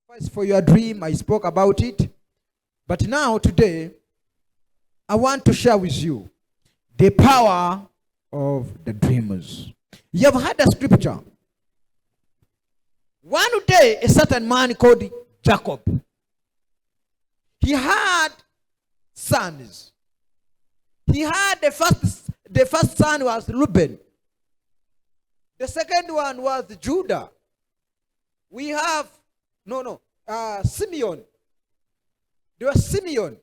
sacrifice for your dream. I spoke about it. But now, today, I want to share with you the power of the dreamers. You have heard the scripture. One day, a certain man called Jacob, he had sons. He had the first son was Reuben. The second one was Judah. We have, Simeon. There was Simeon.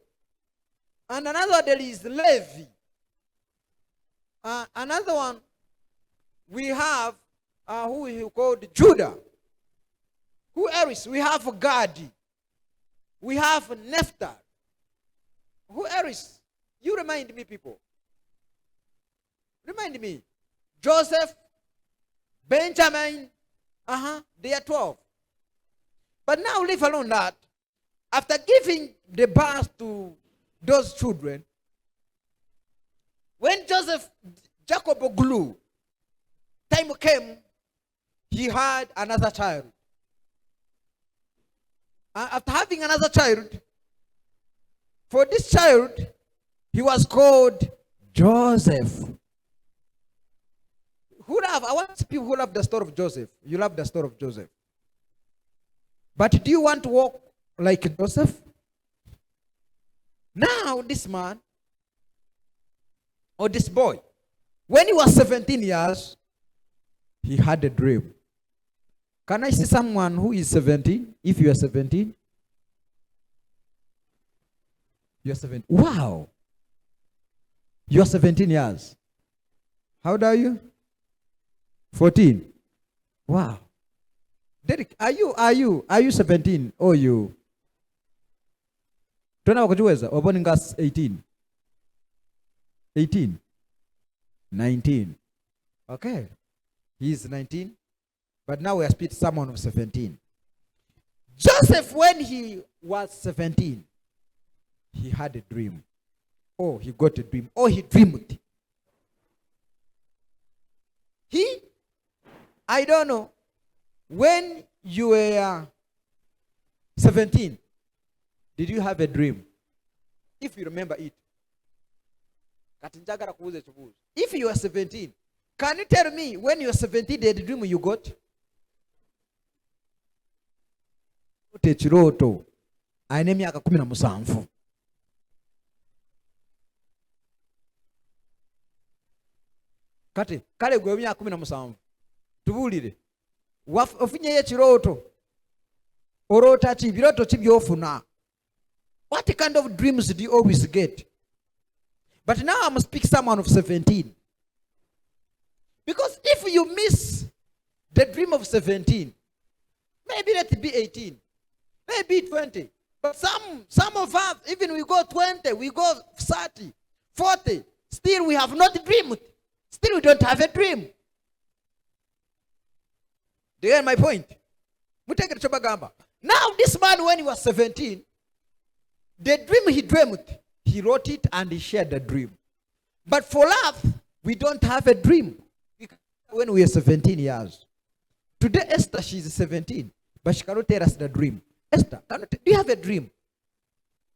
And another there is Levi. Another one, we have, who is called Judah. Who else? We have Gadi. We have Naphtali. Who else? You remind me, people. Remind me. Joseph, Benjamin. They are 12. But now leave alone that. After giving the birth to those children, when Jacob grew, time came, he had another child. After having another child, for this child, he was called Joseph. I want people who love the story of Joseph. You love the story of Joseph. But do you want to walk like Joseph? Now, this man, or this boy, when he was 17 years, he had a dream. Can I see someone who is 17? If you are 17, you are 17. Wow. You are 17 years. How old are you? 14. Wow. Derek, are you 17 or you? Tuna wakujuweza, waboni ngas 18. 18. 19. Okay. He is 19. But now we are speaking someone of 17. Joseph, when he was 17, he had a dream. Oh, he got a dream. Oh, he dreamed. I don't know. When you were 17, did you have a dream? If you remember it. If you are 17, can you tell me when you are 17 the dream you got? Techiroto. Aine myaka 17. Kale gwe myaka 17. Tubulire. Ofunye ekiroto. Orota ki biroto ki byofuna. What kind of dreams do you always get? But now I'm speaking someone of 17. Because if you miss the dream of 17, maybe let it be 18, maybe 20. But some of us, even we go 20, we go 30, 40, still we have not dreamed. Still we don't have a dream. Do you get my point? Now this man, when he was 17, the dream he dreamed, he wrote it and he shared the dream. But for love, we don't have a dream. When we are 17 years. Today Esther, she's 17, but she cannot tell us the dream. Esther, do you have a dream?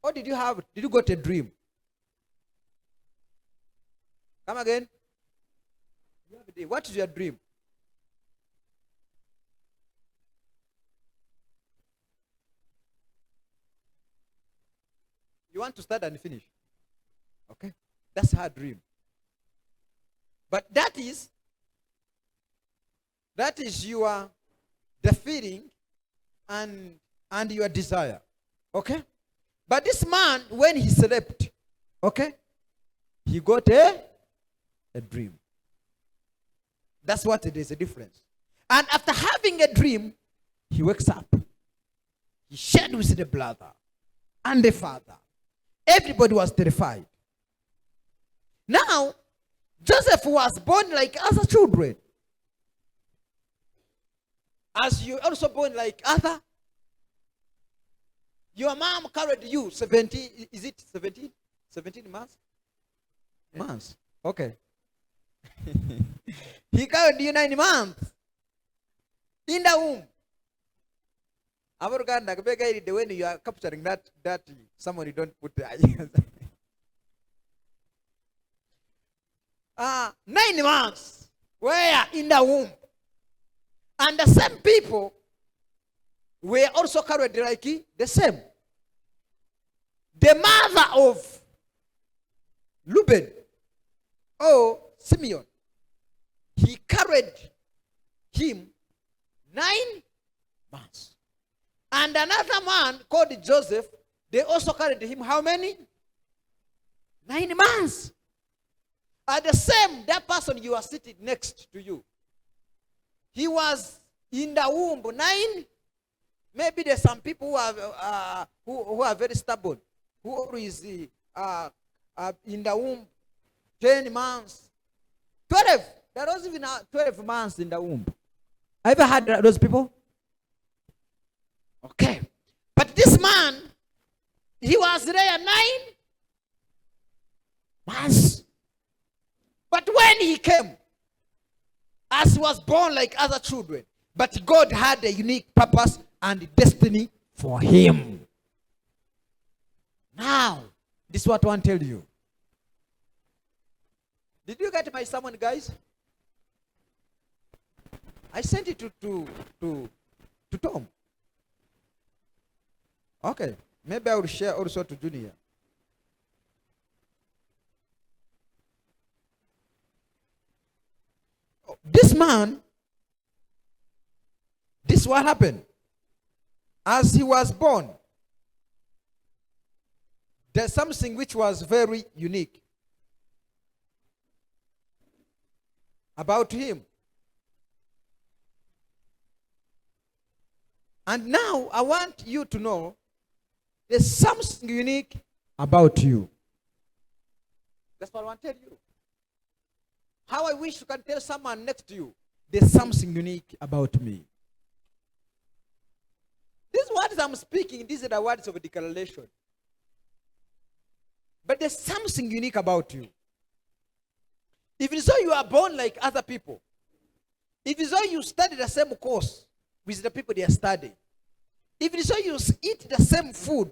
Or did you got a dream? Come again. You have a dream. What is your dream? You want to start and finish. Okay? That's her dream. But that is the feeling and your desire. Okay? But this man, when he slept, okay, he got a dream. That's what it is, a difference. And after having a dream, he wakes up. He shared with the brother and the father. Everybody was terrified. Now, Joseph was born like other children. As you also born like other. Your mom carried you 17, is it 17? 17 months? Months. Okay. He carried you 9 months in the womb. Aboruganda the when you are capturing that someone you don't put there. 9 months were in the womb. And the same people were also carried like the same. The mother of Reuben, or Simeon, he carried him 9 months. And another man called Joseph, they also carried him how many? 9 months. At the same, that person you are sitting next to you, he was in the womb 9. Maybe there's some people who are very stubborn, who always in the womb 10 months, 12. There was even 12 months in the womb. Have you ever had those people? Okay. But this man, he was there 9 months. But when he came, as he was born like other children, but God had a unique purpose and destiny for him. Now, this is what I want to tell you. Did you get my sermon, guys? I sent it to Tom. Okay. Maybe I will share also to Junior. This man, this is what happened. As he was born, there's something which was very unique about him. And now I want you to know there's something unique about you. That's what I want to tell you. How I wish you can tell someone next to you, there's something unique about me. These words I'm speaking, these are the words of declaration. But there's something unique about you. If it's so you are born like other people, if it's so you study the same course with the people they are studying, if it's so you eat the same food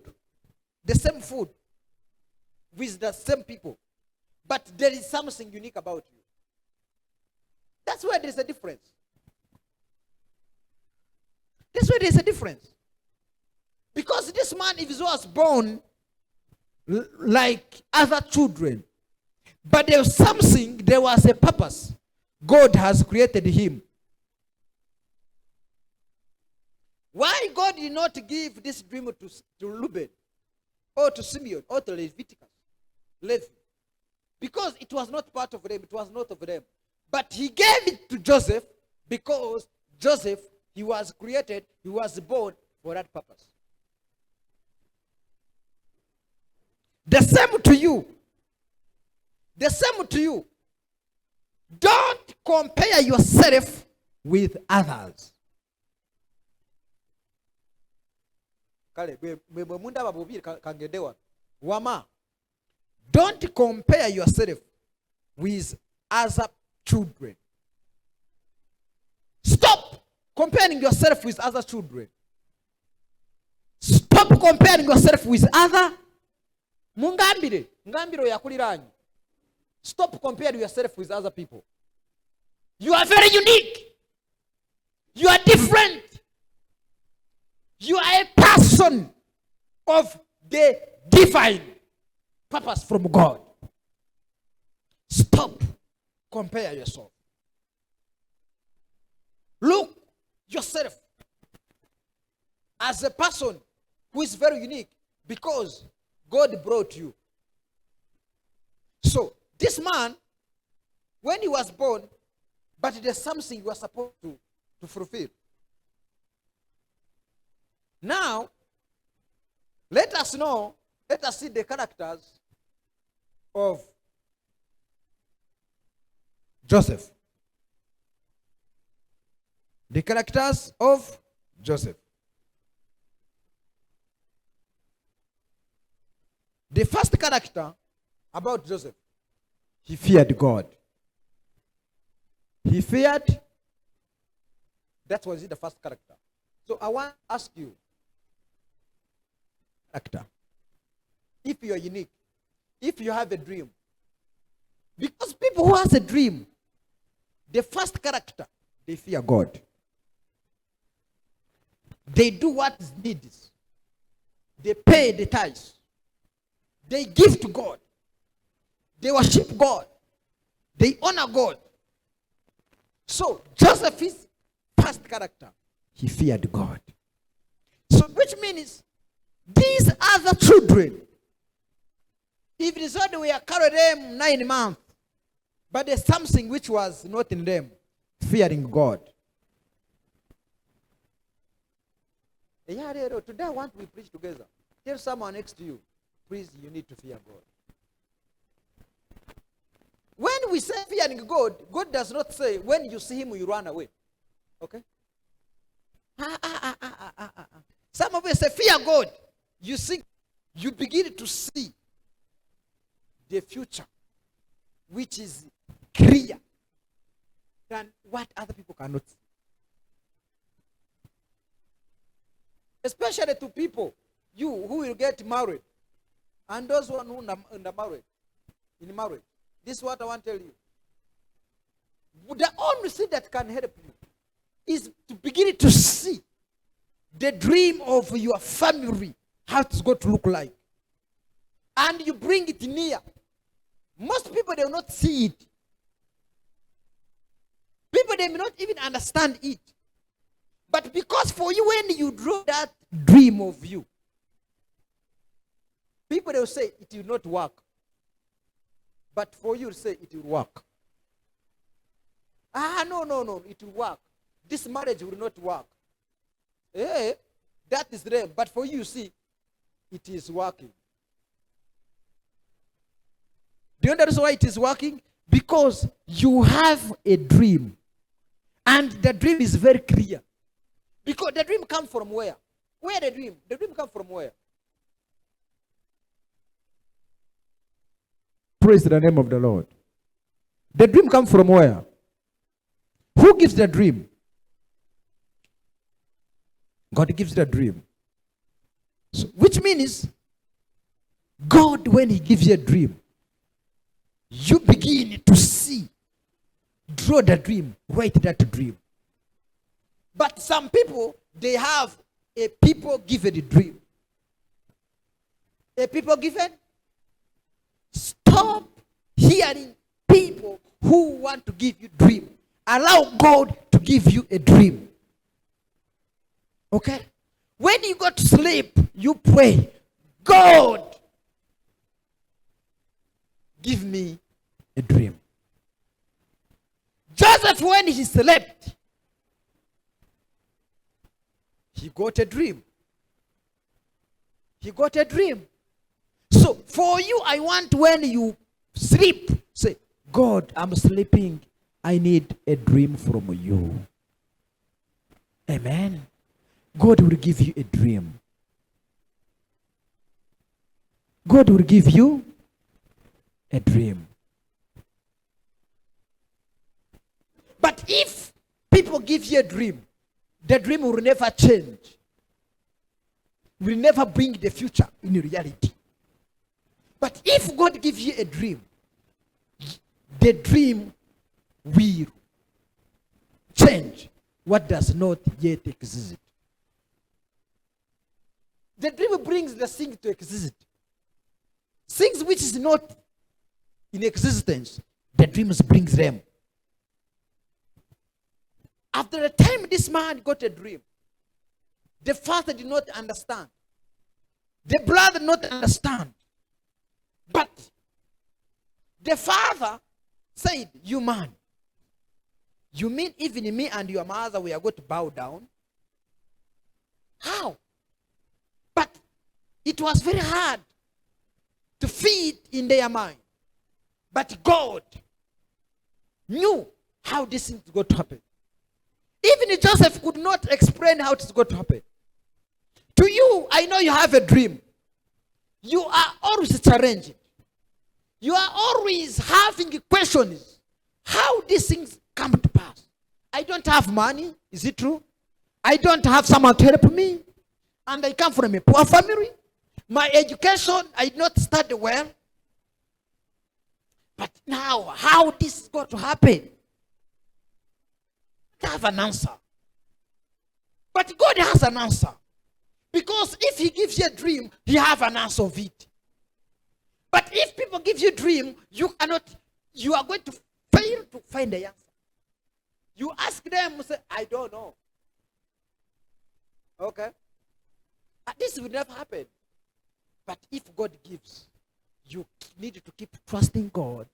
with the same people, but there is something unique about you. That's where there's a difference. That's where there's a difference. Because this man, if he was born like other children, but there was something, there was a purpose. God has created him. Why God did not give this dream to Reuben, or to Simeon, or to Levi? Because it was not part of them, it was not of them. But he gave it to Joseph because Joseph, he was created, he was born for that purpose. The same to you. The same to you. Don't compare yourself with others. Don't compare yourself with other children. Stop comparing yourself with other children. Stop comparing yourself with other. Stop comparing yourself with other people. You are very unique. You are different. You are a person of the divine purpose from God. Stop. Compare yourself. Look yourself as a person who is very unique because God brought you. So, this man, when he was born, but there's something you are supposed to fulfill. Now, let us see the characters of Joseph. The characters of Joseph. The first character about Joseph, he feared God. He feared, that was the first character. So I want to ask you, character. If you are unique, if you have a dream. Because people who has a dream, the first character, they fear God. They do what is needed. They pay the tithes. They give to God. They worship God. They honor God. So Joseph's first character, he feared God. So which means these other children, if it is not we are carried them 9 months, but there's something which was not in them, fearing God. Today I want we preach together. Tell someone next to you, please, you need to fear God. When we say fearing God, God does not say when you see him you run away. Okay? Some of us say fear God. You see, you begin to see the future, which is clear than what other people cannot see. Especially to people, you who will get married, and those who are in marriage. This is what I want to tell you. The only thing that can help you is to begin to see the dream of your family, how it's going to look like. And you bring it near. Most people, they will not see it. People, they may not even understand it. But because for you, when you draw that dream of you, people, they will say it will not work. But for you to say it will work. No, it will work. This marriage will not work. That is them. But for you, see, it is working. Do you understand why it is working? Because you have a dream. And the dream is very clear. Because the dream comes from where? Where the dream? The dream comes from where? Praise the name of the Lord. The dream comes from where? Who gives the dream? God gives the dream. So, which means, God, when he gives you a dream, you begin to see, draw the dream, write that dream. But some people, they have a people given dream. A people given? Stop hearing people who want to give you dream. Allow God to give you a dream. Okay? When you go to sleep, you pray, God, give me a dream. Joseph, when he slept, he got a dream. He got a dream. So for you, I want when you sleep, say, God, I'm sleeping. I need a dream from you. Amen. God will give you a dream. God will give you a dream. But if people give you a dream, the dream will never change. Will never bring the future in reality. But if God gives you a dream, the dream will change what does not yet exist. The dream brings the thing to exist. Things which is not in existence, the dreams brings them. After the time this man got a dream, the father did not understand. The brother did not understand. But the father said, you man, you mean even me and your mother, we are going to bow down? How? But it was very hard to feed in their mind. But God knew how this thing is going to happen. Even Joseph could not explain how it's going to happen. To you, I know you have a dream. You are always challenging. You are always having questions. How these things come to pass? I don't have money. Is it true? I don't have someone to help me. And I come from a poor family. My education, I did not study well. But now, how this is going to happen? I have an answer. But God has an answer. Because if he gives you a dream, he have an answer of it. But if people give you a dream, you are going to fail to find the answer. You ask them, say, I don't know. Okay? This will never happen. But if God gives, you need to keep trusting God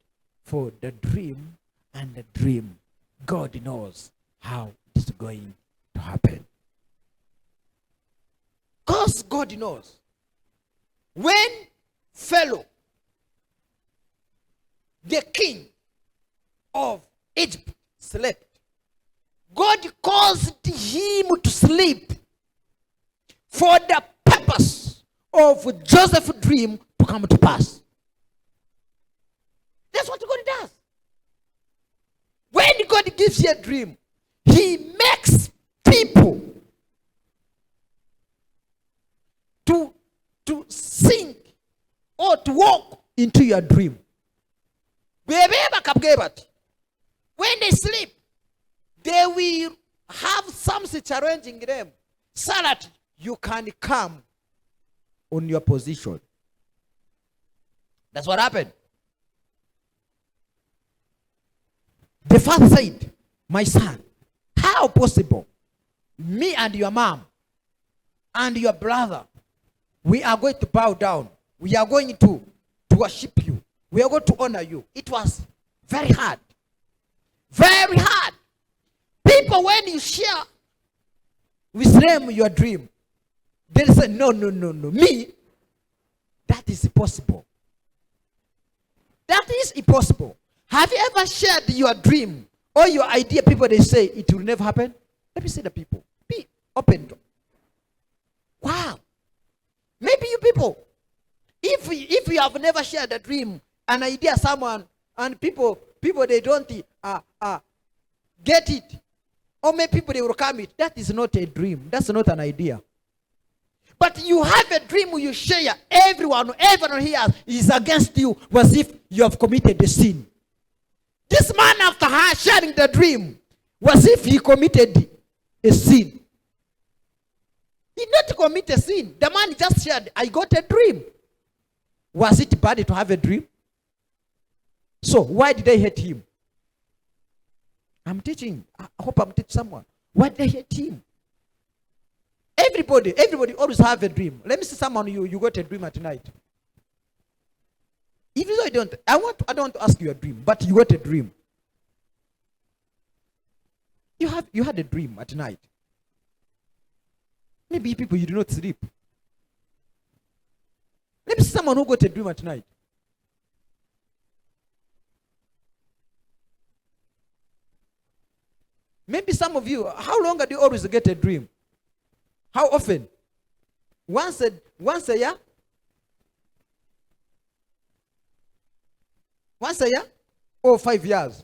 for the dream, and the dream, God knows how it's going to happen. Because God knows. When Pharaoh, the king of Egypt, slept, God caused him to sleep for the purpose of Joseph's dream to come to pass. That's what God does. When God gives you a dream, he makes people to sink or to walk into your dream. When they sleep, they will have something challenging them so that you can come on your position. That's what happened. The father said, my son, how possible? Me and your mom and your brother, we are going to bow down. We are going to worship you. We are going to honor you. It was very hard. Very hard. People, when you share with them your dream, they say, no. Me, that is impossible. That is impossible. Have you ever shared your dream or your idea? People, they say it will never happen. Let me see the people. Be open. Wow. Maybe you people, if you have never shared a dream, an idea, someone, and people they don't get it, or maybe people they will come it. That is not a dream. That's not an idea. But you have a dream you share. Everyone here is against you, as if you have committed a sin. This man, after sharing the dream, was if he committed a sin. He did not commit a sin. The man just shared, I got a dream. Was it bad to have a dream? So why did they hate him? I'm teaching. I hope I'm teaching someone. Why did they hate him? Everybody always have a dream. Let me see someone you got a dream at night. Even though I don't want to ask you a dream, but you got a dream. You had a dream at night. Maybe people you do not sleep. Let me see someone who got a dream at night. Maybe some of you, how long do you always get a dream? How often? Once a year? Once a year? Or 5 years?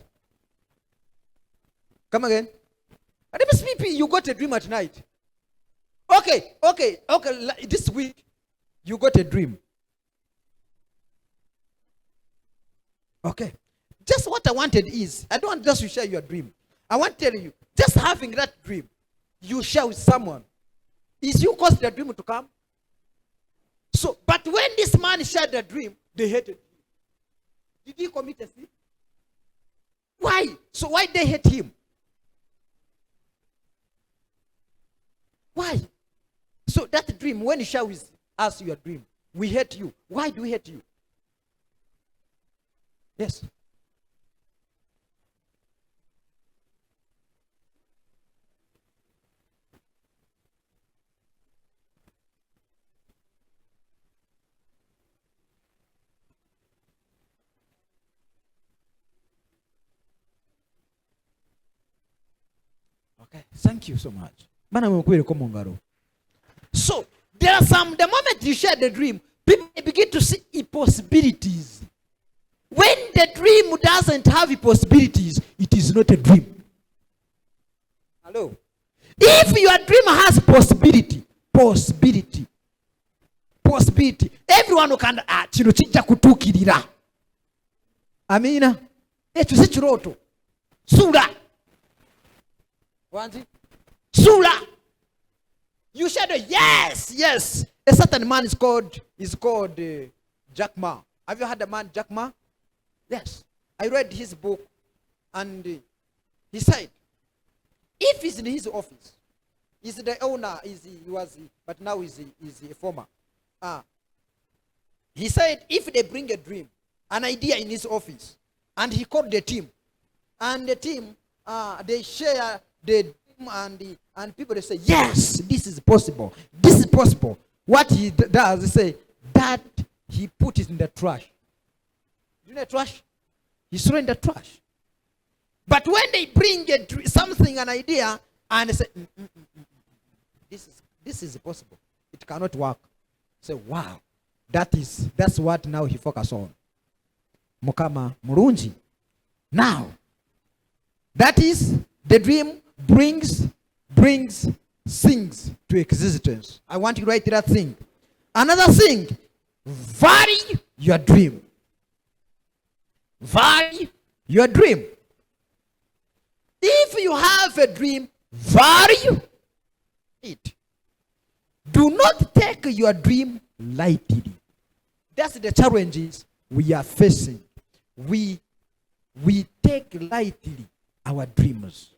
Come again. Let me see, you got a dream at night. Okay. This week, you got a dream. Okay. Just what I wanted is, I don't want just to share your dream. I want to tell you, just having that dream, you share with someone, is you cause the dream to come. So, but when this man shared the dream, they hated him. Did he commit a sin? Why? So why they hate him? Why? So that dream, when you share with us your dream, we hate you. Why do we hate you? Yes. Okay, thank you so much. So, there are the moment you share the dream, people begin to see impossibilities. When the dream doesn't have impossibilities, it is not a dream. Hello? If your dream has possibility, beat. Everyone can kino kijja kutuukirira. Amina. Ekyo si kirooto. Sula. Wanti? Sula. You shadow. Yes. A certain man is called Jack Ma. Have you heard the man Jack Ma? Yes. I read his book, and he said, if he's in his office, he's the owner, but now he's a former. He said, if they bring a dream, an idea in his office, and he called the team, and the team, they share the dream, and people, they say, yes, this is possible. This is possible. What he does, he say, that he put it in the trash. You know the trash? He throw in the trash. But when they bring something, an idea, and they say, this is possible. It cannot work. Say, wow, that's what now he focus on. Mukama Murunji. Now, that is the dream brings things to existence. I want you to write that thing. Another thing, vary your dream. Vary your dream. If you have a dream, vary it. Do not take your dream lightly. That's the challenges we are facing. We take lightly our dreams.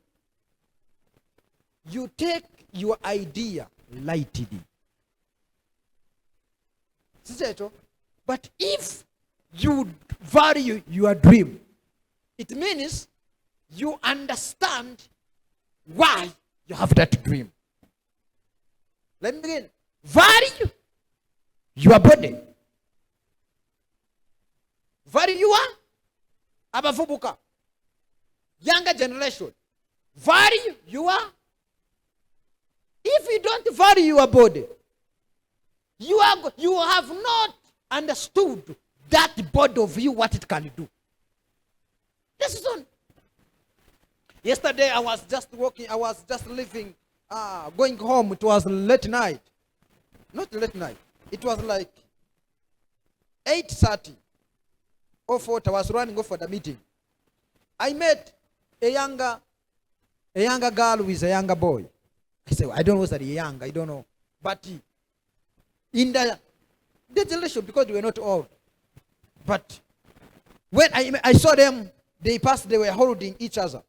You take your idea lightly. But if you value your dream, it means you understand why you have that dream. Let me begin. Value your body. Value your abavubuka. Younger generation. Value your. If you don't value your body, you have not understood that body of you, what it can do. This is on. Yesterday I was just walking, I was just leaving, going home. It was late night. Not late night. It was like 8:30 or 4. I was running off for the meeting. I met a younger girl with a younger boy. I said, I don't know whether they're young, I don't know. But in the generation, because they were not old. But when I saw them, they were holding each other.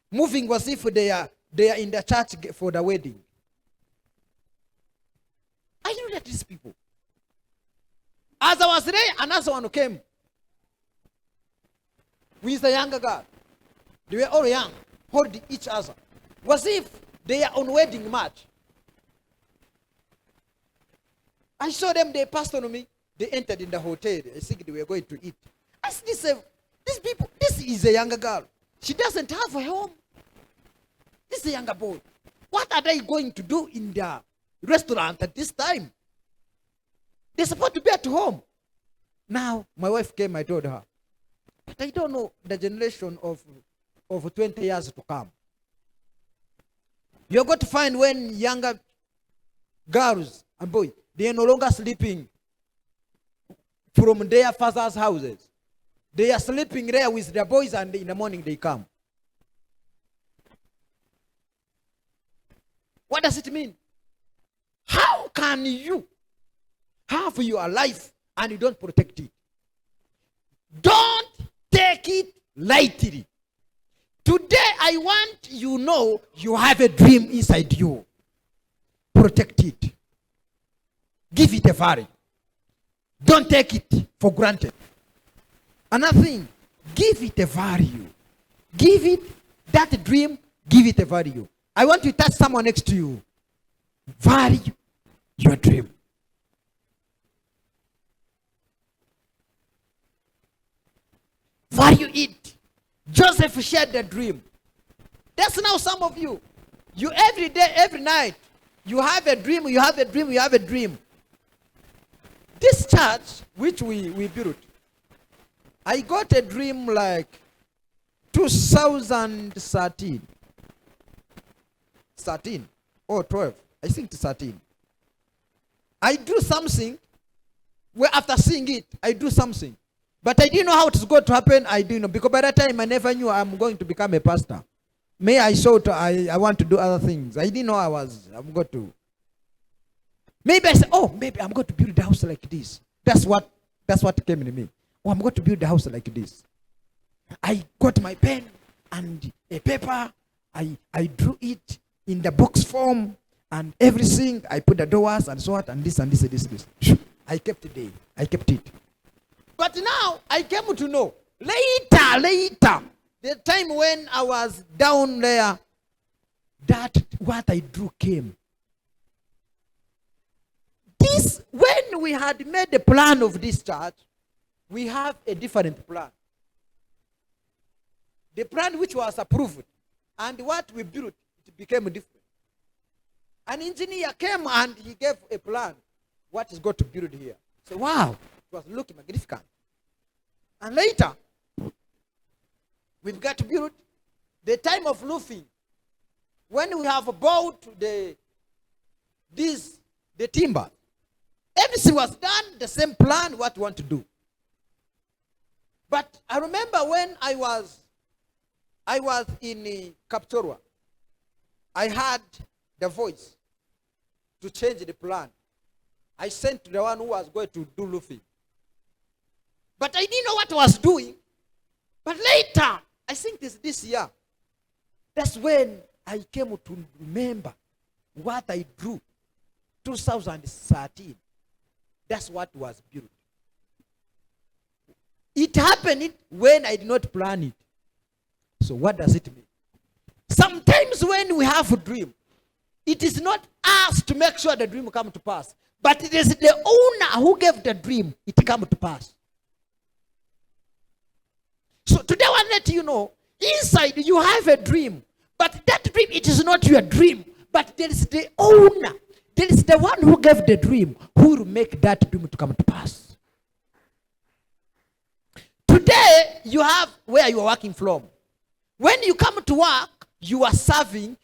Moving as if they are in the church for the wedding. I knew that these people. As I was there, another one came with the younger girl. They were all young, holding each other. Was if they are on wedding march. I saw them, they passed on me. They entered in the hotel. I think they were going to eat. I said, these people, this is a younger girl. She doesn't have a home. This is a younger boy. What are they going to do in the restaurant at this time? They're supposed to be at home. Now, my wife came, I told her, but I don't know the generation of 20 years to come. You're going to find when younger girls and boys, they are no longer sleeping from their father's houses. They are sleeping there with their boys, and in the morning they come. What does it mean? How can you have your life and you don't protect it? Don't take it lightly. Today I want you to know you have a dream inside you. Protect it. Give it a value. Don't take it for granted. Another thing, give it a value. Give it that dream, give it a value. I want you to touch someone next to you. Value your dream. Value it. Joseph shared the dream. That's now some of you. You every day, every night, you have a dream, you have a dream, you have a dream. This church, which we built, I got a dream like 2013. 13 or 12. I think 13. I do something Well, after seeing it, I do something. But I didn't know how it's going to happen. I didn't know. Because by that time, I never knew I'm going to become a pastor. May I thought I want to do other things. I didn't know I'm going to. Maybe I said, oh, maybe I'm going to build a house like this. That's what came to me. Oh, I'm going to build a house like this. I got my pen and a paper. I drew it in the box form and everything. I put the doors and so on and this and this and this. I kept it there. I kept it. But now I came to know later, the time when I was down there, that what I drew came. This, when we had made the plan of this church, we have a different plan. The plan which was approved, and what we built, it became different. An engineer came and he gave a plan, what is going to build here. So wow, it was looking magnificent. And later, we've got to build the time of roofing. When we have bought the timber, everything was done, the same plan, what we want to do. But I remember when I was in Kapchorwa, I had the voice to change the plan. I sent to the one who was going to do roofing. But I didn't know what I was doing. But later, I think this year, that's when I came to remember what I drew. 2013. That's what was built. It happened when I did not plan it. So what does it mean? Sometimes when we have a dream, it is not us to make sure the dream come to pass, but it is the owner who gave the dream, it come to pass. So today I want to let you know, inside you have a dream, but that dream, it is not your dream, but there is the owner. There is the one who gave the dream, who will make that dream to come to pass. Today, you have where you are working from. When you come to work, you are serving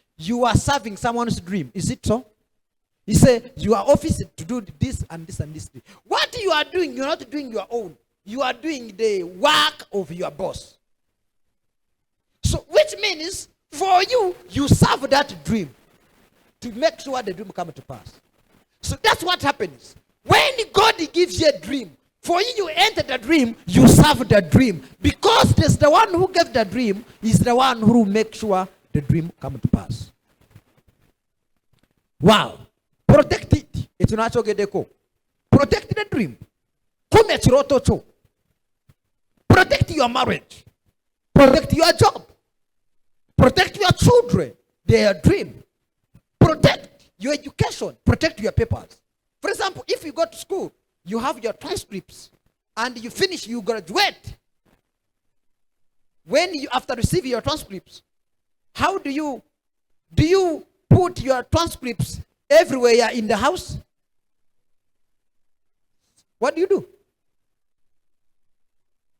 someone's dream. Is it so? He said, you are office to do this and this and this. What you are doing, you're not doing your own. You are doing the work of your boss. So, which means, for you, you serve that dream to make sure the dream comes to pass. So that's what happens. When God gives you a dream, for you enter the dream, you serve the dream. Because there's the one who gave the dream, is the one who will make sure the dream comes to pass. Wow. Protect it. It's not protect the dream. Protect your marriage. Protect your job. Protect your children, their dream. Protect your education. Protect your papers. For example, if you go to school, you have your transcripts, and you finish, you graduate. When you, after receiving your transcripts, how do you put your transcripts everywhere in the house? What do you do?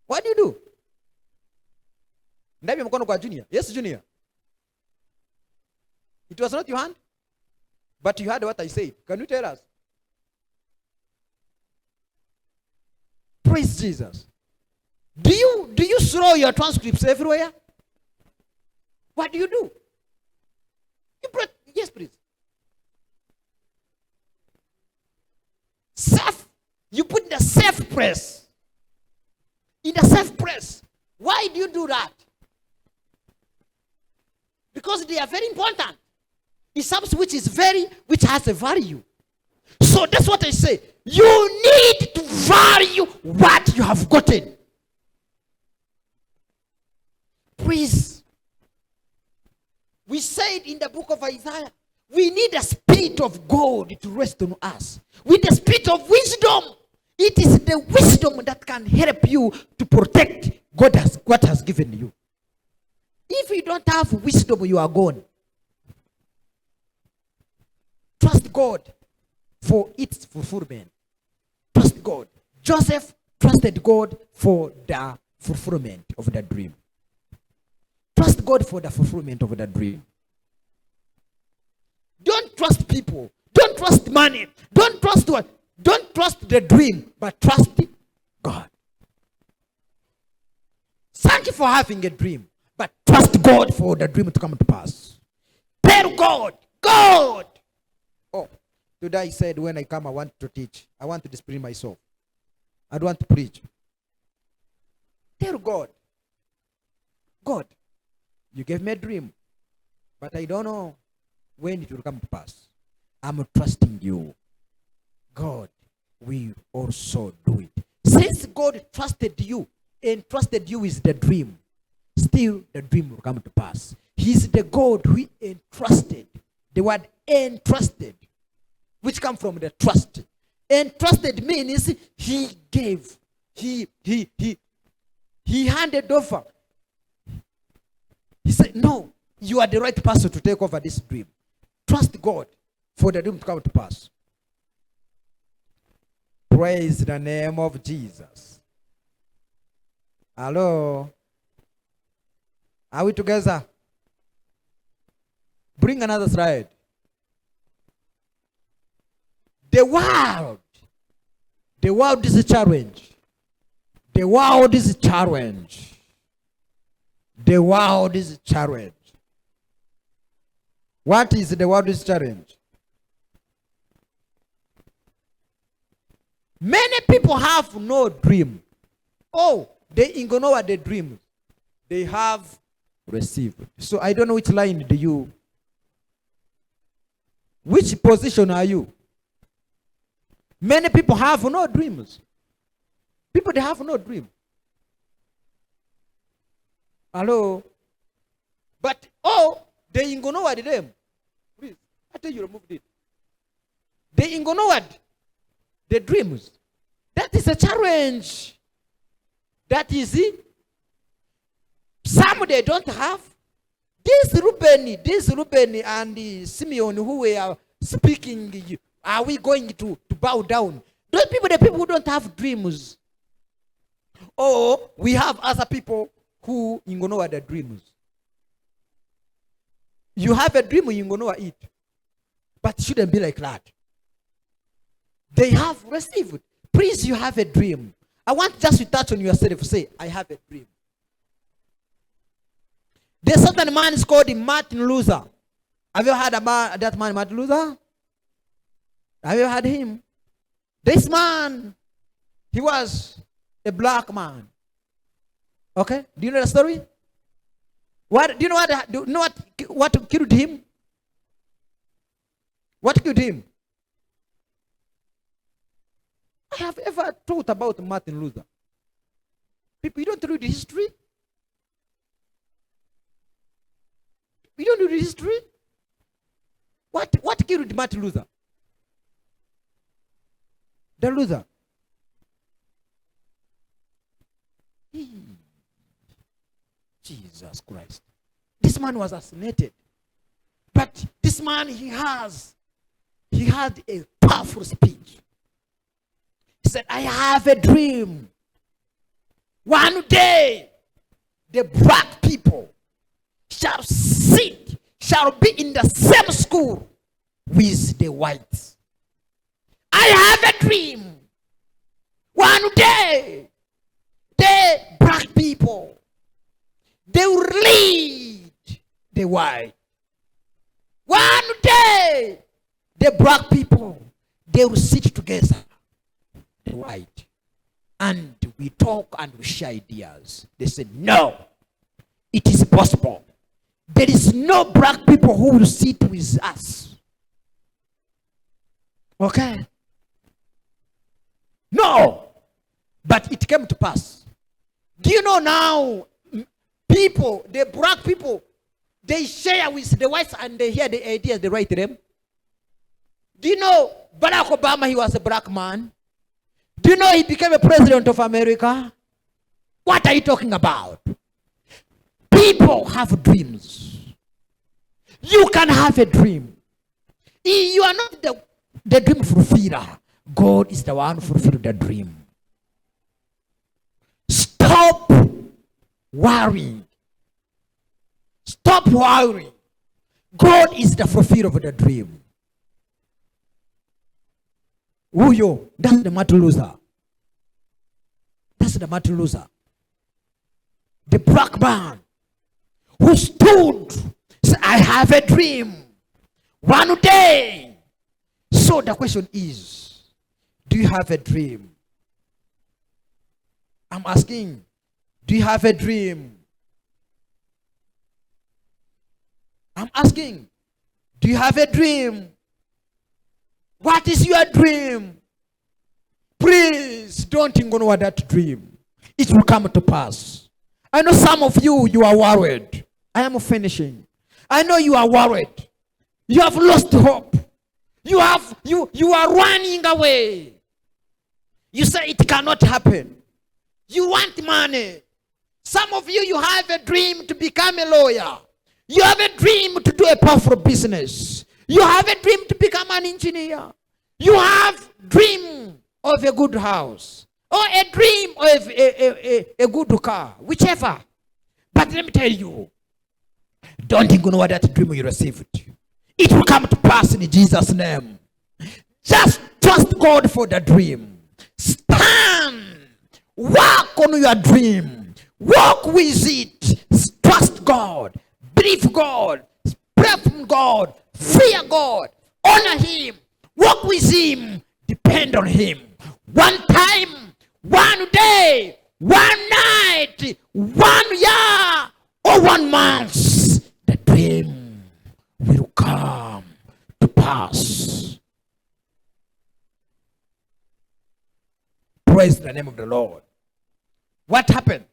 What do you do? Ndabi mkono kwa junior. Yes, junior. It was not your hand, but you heard what I said. Can you tell us? Praise Jesus. Do you throw your transcripts everywhere? What do? You yes, please. Safe. You put in the safe press. In the safe press. Why do you do that? Because they are very important. It's something which has a value. So that's what I say. You need to value what you have gotten. Please. We said in the book of Isaiah, we need the Spirit of God to rest on us. With the Spirit of wisdom. It is the wisdom that can help you to protect what has given you. If you don't have wisdom, you are gone. Trust God for its fulfillment. Trust God. Joseph trusted God for the fulfillment of the dream. Trust God for the fulfillment of the dream. Don't trust people. Don't trust money. Don't trust trust the dream, but trust God. Thank you for having a dream, but trust God for the dream to come to pass. Tell God, God. Oh, today I said when I come, I want to teach. I want to discipline myself. I don't want to preach. Tell God, God, you gave me a dream, but I don't know when it will come to pass. I'm trusting you. God will also do it. Since God trusted you and trusted you with the dream, still the dream will come to pass. He's the God who entrusted. The word entrusted, which comes from the trust. Entrusted means he gave. He handed over. He said, no, you are the right person to take over this dream. Trust God for the dream to come to pass. Praise the name of Jesus. Hello? Are we together? Bring another slide. The world is a challenge. The world is a challenge. The world is a challenge. What is the world is challenge? Many people have no dream. Oh, they ignore the dreams they have received. So I don't know which line do you. Which position are you? Many people have no dreams. People, they have no dream. Hello? But, oh, they ignored them. Please, I tell you, remove it. They ignored the dreams. That is a challenge. That is it. Some they don't have. This Reuben and Simeon who were speaking, are we going to bow down? Those people, the people who don't have dreams. Or we have other people who ignore the dreams. You have a dream, you ignore it. But it shouldn't be like that. They have received. Please, you have a dream. I want just to touch on yourself. Say, I have a dream. There's certain man is called Martin Luther. Have you heard about that man, Martin Luther? Have you heard him? This man, he was a black man. Okay? Do you know the story? What do you know what killed him? What killed him? I have ever thought about Martin Luther. People, you don't read history? You don't read history? What killed Martin Luther? The Luther. Jesus Christ. This man was assassinated. But this man, he had a powerful speech. He said, I have a dream. One day, the black people shall be in the same school with the whites. I have a dream. One day, the black people, they will lead the white. One day, the black people, they will sit together, the white, and we talk and we share ideas. They said, no, it is possible. There is no black people who will sit with us. Okay? No. But it came to pass. Do you know now, people, the black people, they share with the whites and they hear the ideas, they write them. Do you know Barack Obama, he was a black man? Do you know he became a president of America? What are you talking about? People have dreams. You can have a dream. You are not the dream fulfiller. God is the one who fulfills the dream. Stop worrying. Stop worrying. God is the fulfiller of the dream. Uyo, that's the battle loser. That's the battle loser. The black man who stood, said, I have a dream. One day. So the question is, do you have a dream? I'm asking, do you have a dream? I'm asking, do you have a dream? What is your dream? Please don't ignore that dream. It will come to pass. I know some of you, you are worried. I am finishing. I know you are worried. You have lost hope. You are running away. You say it cannot happen. You want money. Some of you, you have a dream to become a lawyer. You have a dream to do a powerful business. You have a dream to become an engineer. You have dream of a good house. Or a dream of a good car. Whichever. But let me tell you, don't ignore that dream you received. It will come to pass in Jesus' name. Just trust God for the dream. Stand. Work on your dream. Walk with it. Trust God. Believe God. Pray from God. Fear God. Honor Him. Walk with Him. Depend on Him. One time, one day, one night, 1 year, or 1 month, the dream will come to pass. Praise the name of the Lord. What happened?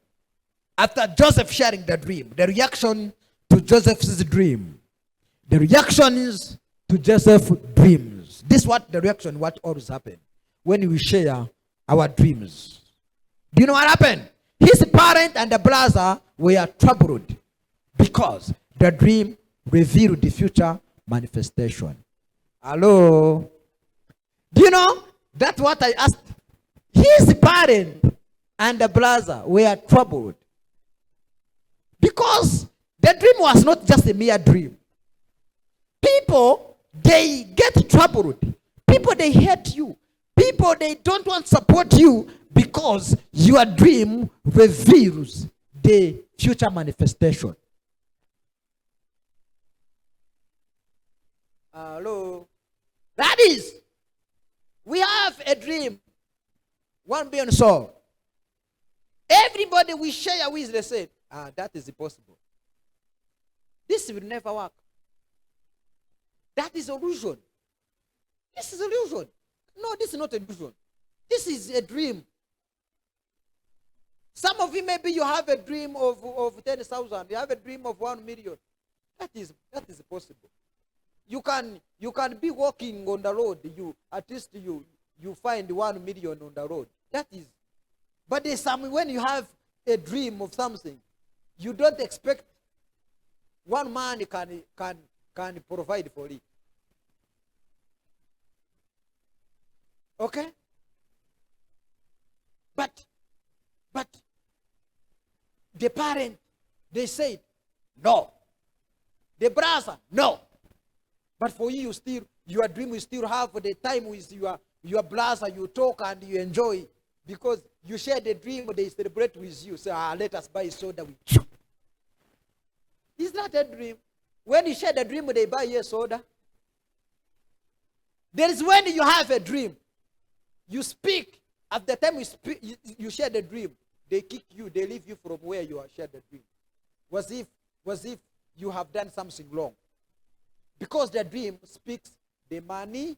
After Joseph sharing the dream, the reaction to Joseph's dream, the reactions to Joseph's dreams. This is what the reaction, what always happens when we share our dreams. Do you know what happened? His parent and the brother were troubled because the dream revealed the future manifestation. Hello? Do you know? That's what I asked. His parent and the brother were troubled because the dream was not just a mere dream. People, they get troubled. People, they hate you. People, they don't want to support you because your dream reveals the future manifestation. Hello? That is, we have a dream. 1 billion soul. Everybody we share with, they say, that is impossible. This will never work. That is illusion. This is illusion. No, this is not illusion. This is a dream. Some of you, maybe you have a dream of 10,000. You have a dream of 1 million. That is possible. You can be walking on the road. At least you find 1 million on the road. That is. But there's some, when you have a dream of something, you don't expect one man can provide for it. Okay? But the parent, they said, no. The brother, no. But for you, your dream, you still have the time with your brother, you talk and you enjoy. Because you share the dream, they celebrate with you. Say, let us buy soda with you. Is that a dream? When you share the dream, they buy you soda. There is when you have a dream. You speak. At the time you share the dream, they kick you, they leave you from where you have shared the dream. Was if you have done something wrong. Because the dream speaks the manifestation.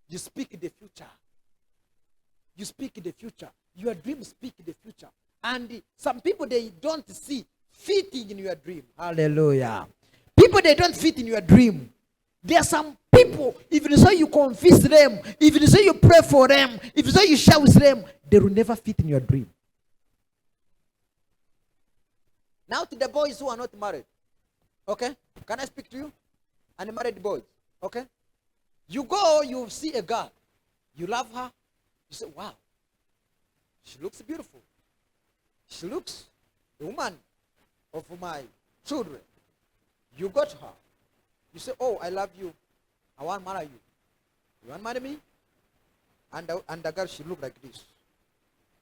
You speak the future. You speak the future. Your dream speak the future. And some people, they don't see fitting in your dream. Hallelujah. People, they don't fit in your dream. There are some people, if you say you confess them, if you say you pray for them, if you say you share with them, they will never fit in your dream. Now to the boys who are not married. Okay? Can I speak to you? Unmarried boys. Okay? You go, you see a girl. You love her. You say, wow. She looks beautiful. She looks the woman of my children. You got her. You say, oh, I love you. I want to marry you. You want to marry me? And the girl, she looked like this.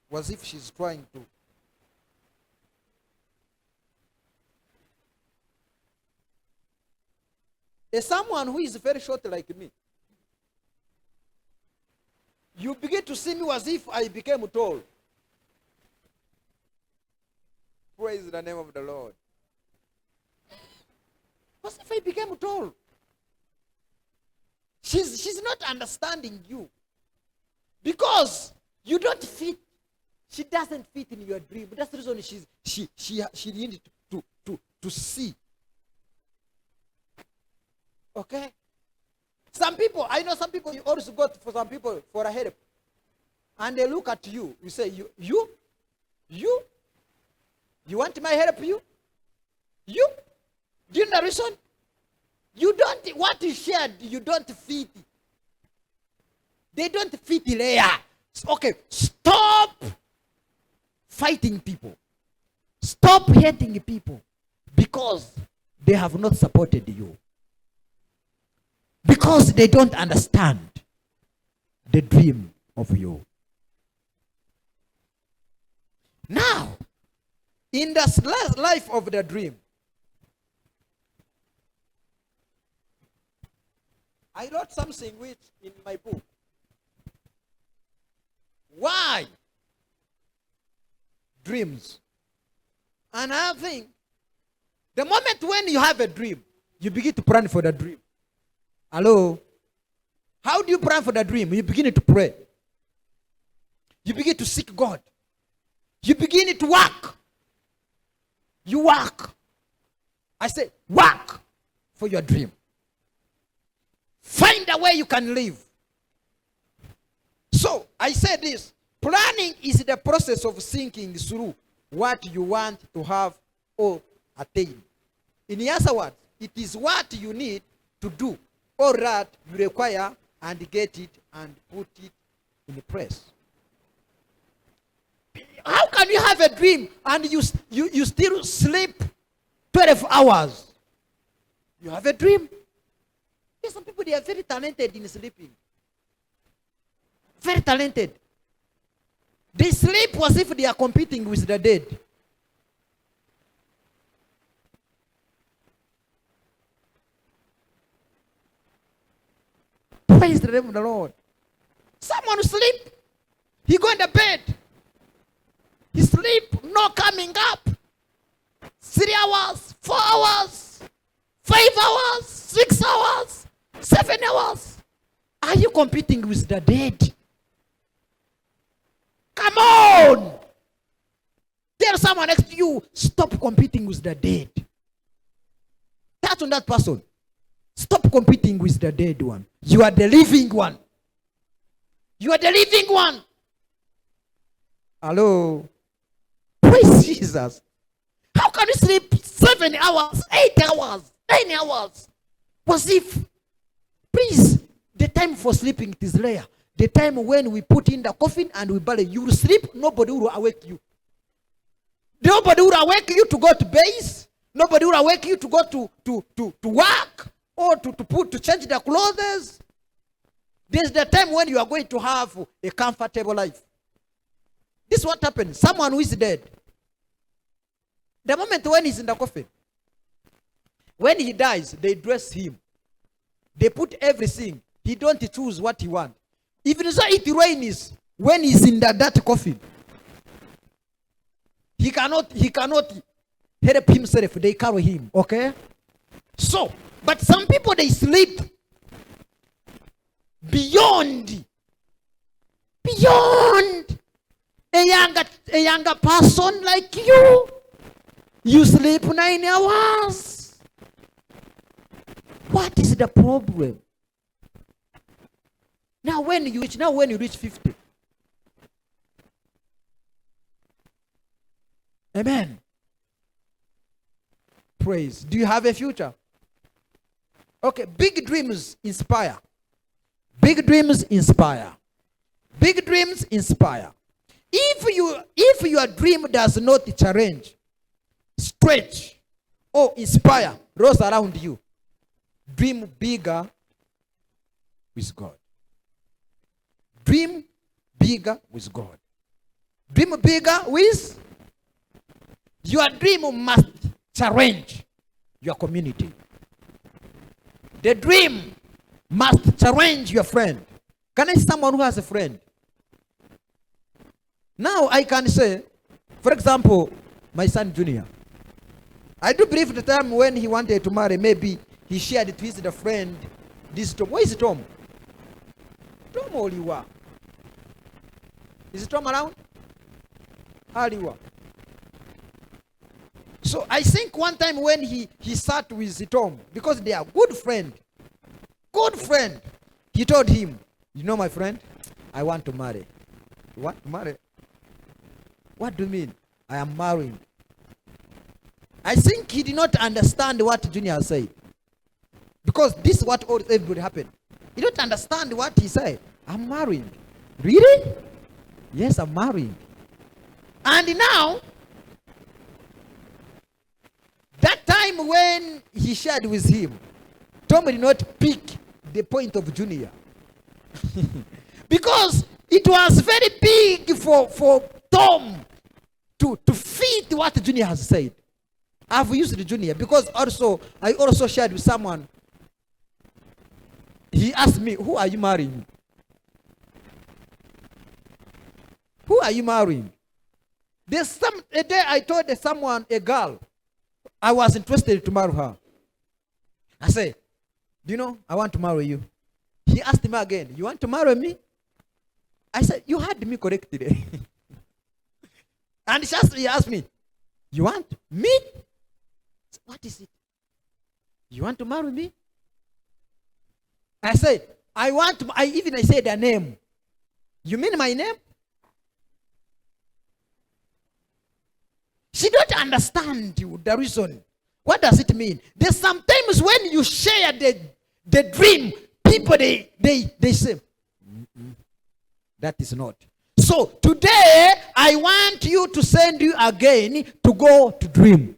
Was if she's trying to. As someone who is very short like me, you begin to see me as if I became tall. Praise the name of the Lord. As if I became tall. She's not understanding you. Because you don't fit. She doesn't fit in your dream. That's the reason she needed to see. Okay? Some people, I know some people, you always go for some people for a help. And they look at you. You say, you want my help, you? You? Do you know the reason? You don't, what you shared, you don't fit. They don't fit there. Okay, stop fighting people. Stop hating people because they have not supported you. Because they don't understand the dream of you. Now, in the life of the dream, I wrote something which in my book. Why dreams? And I think the moment when you have a dream, you begin to plan for the dream. Hello? How do you plan for the dream? You begin to pray. You begin to seek God. You begin to work. You work. I say, work for your dream. Find a way you can live. So, I said this. Planning is the process of thinking through what you want to have or attain. In other words, it is what you need to do or that you require and get it and put it in place. How can you have a dream and you still sleep 12 hours? You have a dream. There's some people, they are very talented in sleeping. Very talented. They sleep as if they are competing with the dead. Praise the name of the Lord. Someone sleep. He go in the bed. He sleep, no coming up. 3 hours, 4 hours, 5 hours, 6 hours, 7 hours. Are you competing with the dead? Come on. Tell someone next to you, stop competing with the dead. Touch on that person. Stop competing with the dead one. You are the living one. You are the living one. Hello. Praise Jesus. How can you sleep 7 hours, 8 hours, 9 hours? As if, please, the time for sleeping it is rare. The time when we put in the coffin and we bury you, will sleep, nobody will awake you. Nobody will awake you to go to base. Nobody will awake you to go to work or to change the clothes. This is the time when you are going to have a comfortable life. This is what happens. Someone who is dead. The moment when he's in the coffin, when he dies, they dress him. They put everything. He don't choose what he wants. Even though it rains, when he's in that coffin, he cannot help himself. They carry him. Okay? So, but some people, they sleep beyond a younger person like you. You sleep 9 hours. What is the problem? Now when you reach 50. Amen. Praise. Do you have a future? Okay, big dreams inspire. Big dreams inspire. Big dreams inspire. If your dream does not challenge, stretch, or inspire those around you, dream bigger with God. bigger with God. Dream bigger with your dream must challenge your community. The dream must challenge your friend. Can I see someone who has a friend? Now I can say, for example, my son Junior. I do believe the time when he wanted to marry, maybe he shared it with the friend, this Tom. Where is Tom? Tom Oliwa. Is Tom around? Oliwa. So I think one time when he sat with Tom, because they are good friend, he told him, you know my friend, I want to marry. You want to marry? What do you mean? I am marrying. I think he did not understand what Junior said. Because this is what everybody happened. He don't understand what he said. I'm marrying. Really? Yes, I'm marrying. And now, that time when he shared with him, Tom did not pick the point of Junior. Because it was very big for Tom to fit what Junior has said. I've used the Junior because I also shared with someone. He asked me, who are you marrying? Who are you marrying? There's a day I told someone, a girl, I was interested to marry her. I said, do you know, I want to marry you. He asked me again, you want to marry me? I said, you heard me correctly. And he asked me, you want me? What is it? You want to marry me? I said, I said a name. You mean my name? She don't understand the reason. What does it mean? There's sometimes when you share the dream, people they say, that is not. So today I want you to send you again to go to dream.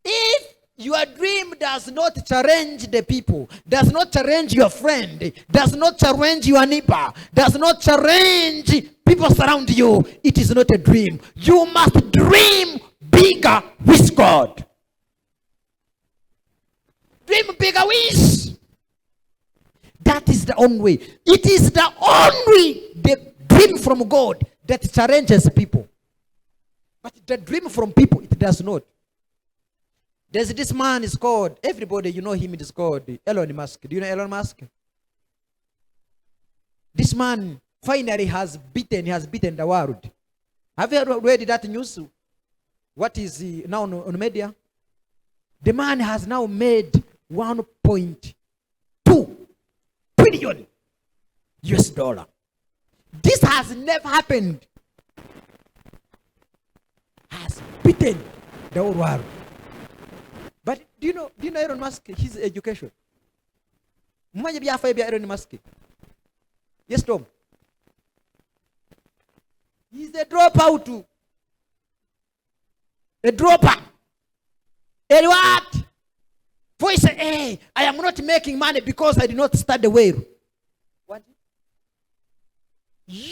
If your dream does not challenge the people, does not challenge your friend, does not challenge your neighbor, does not challenge people surround you, it is not a dream. You must dream bigger with God. Dream bigger with. That is the only way. It is the only dream from God that challenges people. But the dream from people, it does not. There's this man is called, everybody you know him, it is called Elon Musk. Do you know Elon Musk? This man finally has beaten the world. Have you read that news? What is he now on media? The man has now made 1.2 trillion US dollar. This has never happened. Has beaten the whole world. But do you know Elon Musk, his education? Mmoja byafa bya Elon Musk. Yes, Tom. He's a dropout. A dropper. And what? For he said, hey, I am not making money because I did not study well. What?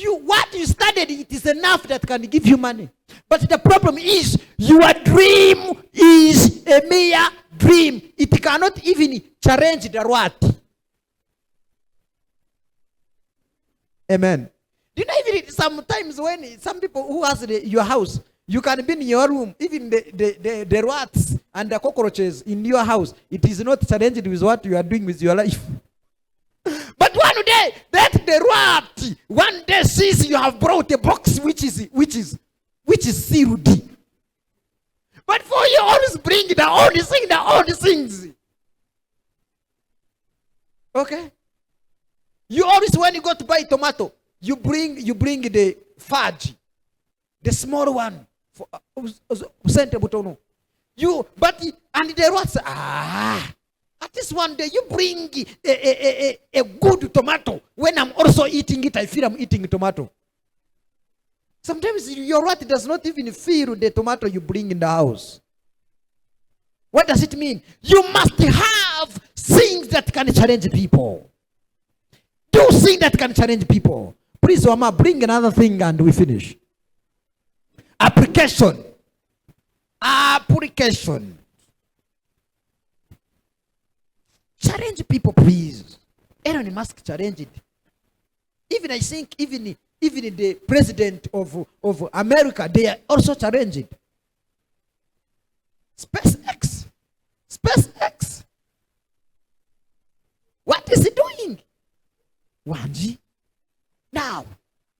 What you studied, it is enough that can give you money. But the problem is, your dream is a mere dream. It cannot even challenge the what? Amen. Do you know even sometimes when some people who has your house, you can be in your room, even the rats and the cockroaches in your house, it is not challenged with what you are doing with your life. But one day, that the rat one day sees you have brought a box which is sealed. But for you always bring the old things. Okay? You always, when you go to buy tomato, you bring the fudge, the small one. And the rats, at this one day you bring a good tomato. When I'm also eating it, I feel I'm eating tomato. Sometimes your rat does not even feel the tomato you bring in the house. What does it mean? You must have things that can challenge people. Do thing that can challenge people. Please, Wama, bring another thing and we finish. Application. Application. Challenge people, please. Elon Musk challenged it. Even I think, even the president of America, they are also challenged. SpaceX. What is he doing? Wanji. Now,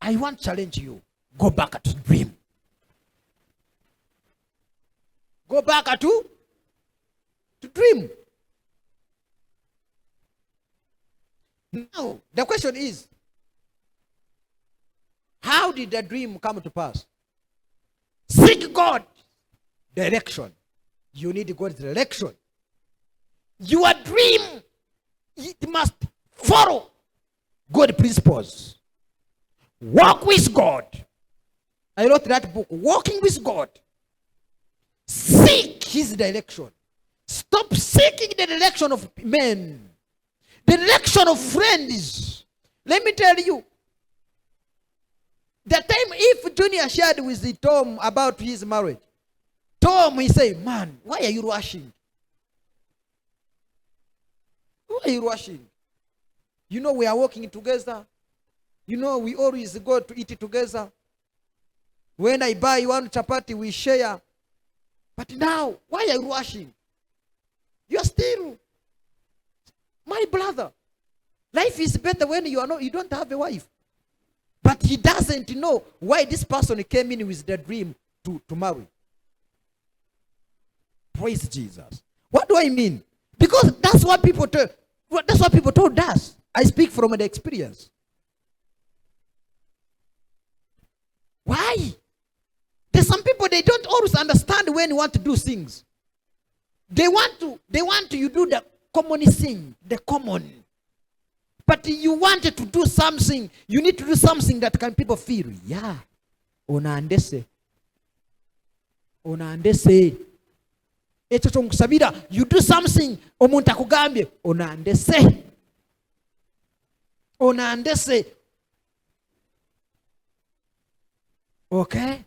I want to challenge you. Go back to dream. Go back to dream. Now, the question is, how did the dream come to pass? Seek God direction. You need God's direction. Your dream, it must follow God principles. Walk with God. I wrote that book, Walking with God. Seek his direction. Stop seeking the direction of men. The direction of friends. Let me tell you. The time if Junior shared with the Tom about his marriage, Tom, he said, man, why are you rushing? Why are you rushing? You know we are working together. You know we always go to eat together. When I buy one chapati, we share. But now, why are you rushing? You are still my brother. Life is better when you don't have a wife. But he doesn't know why this person came in with the dream to marry. Praise Jesus. What do I mean? Because that's what people told us. I speak from the experience. Why? There's some people, they don't always understand when you want to do things. They want you do the common thing, the common. But you wanted to do something, you need to do something that can people feel. Yeah. Unaandese. Echo chonkusabira, you do something, omuntu akugambye, unaandese. Okay?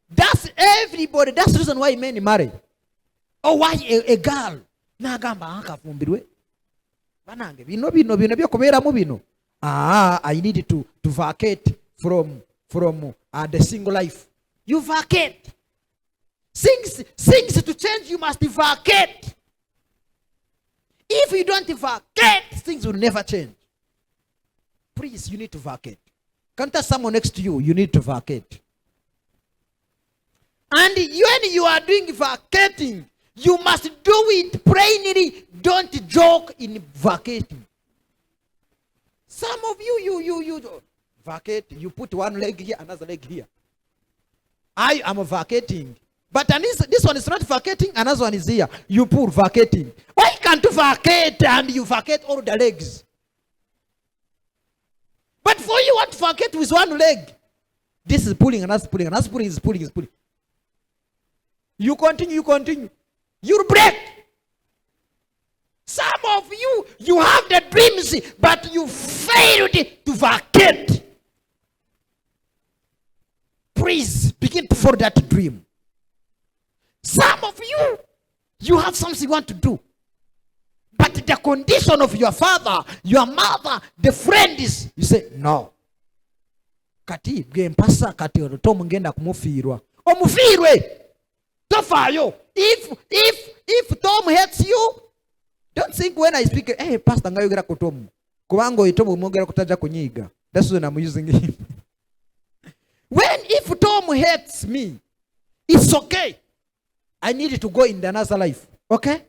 That's everybody. That's the reason why men marry. Or why a girl. Nagamba akafumbirwe. Banange bino byokubera mu bino. I need to vacate from the single life. You vacate. Things to change, you must vacate. If you don't vacate, things will never change. Please, you need to vacate. Can't tell someone next to you, you need to vacate. And when you are doing vacating, you must do it plainly. Don't joke in vacating. Some of you vacate. You put one leg here, another leg here. I am vacating. But this one is not vacating, another one is here. You put vacating. Why can't you vacate and you vacate all the legs? But for you want to vacate with one leg. This is pulling, another pulling, another pulling is pulling. You continue. You'll break. Some of you have the dreams, but you failed to vacate. Please begin to follow that dream. Some of you have something you want to do. But the condition of your father, your mother, the friend is, you say, no. Kati, gempasa kati otomu ngenda kumufirwa. Omufirwe! Tofayo. If Tom hates you, don't think when I speak, hey, Pastor ngayogera ko Tom. Kubango itomo mwogera kutaja kunyiga. That's when I'm using him. If Tom hates me, it's okay. I need to go in another life. Okay?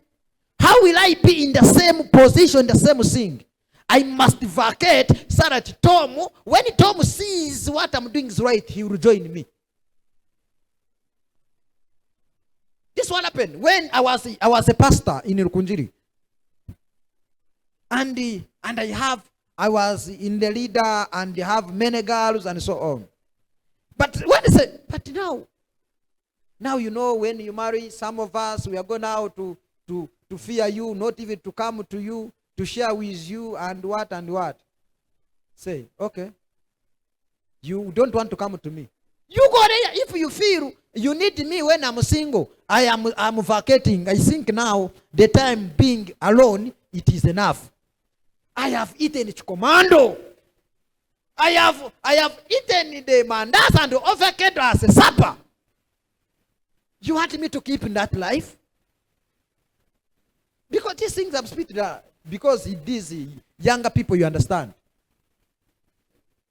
How will I be in the same position, the same thing? I must vacate so that when Tom sees what I'm doing is right, he will join me. This one happened when I was a pastor in Rukunjiri. And I was in the leader and they have many girls and so on. But when they said, but now you know when you marry, some of us, we are going out to fear you, not even to come to you, to share with you and what. Say, okay, you don't want to come to me. You go there if you feel you need me when I'm single. I'm vacating. I think now the time being alone, it is enough. I have eaten commando. I have eaten the mandas and the avocado as a supper. You want me to keep in that life? Because these things I'm speaking because these younger people, you understand.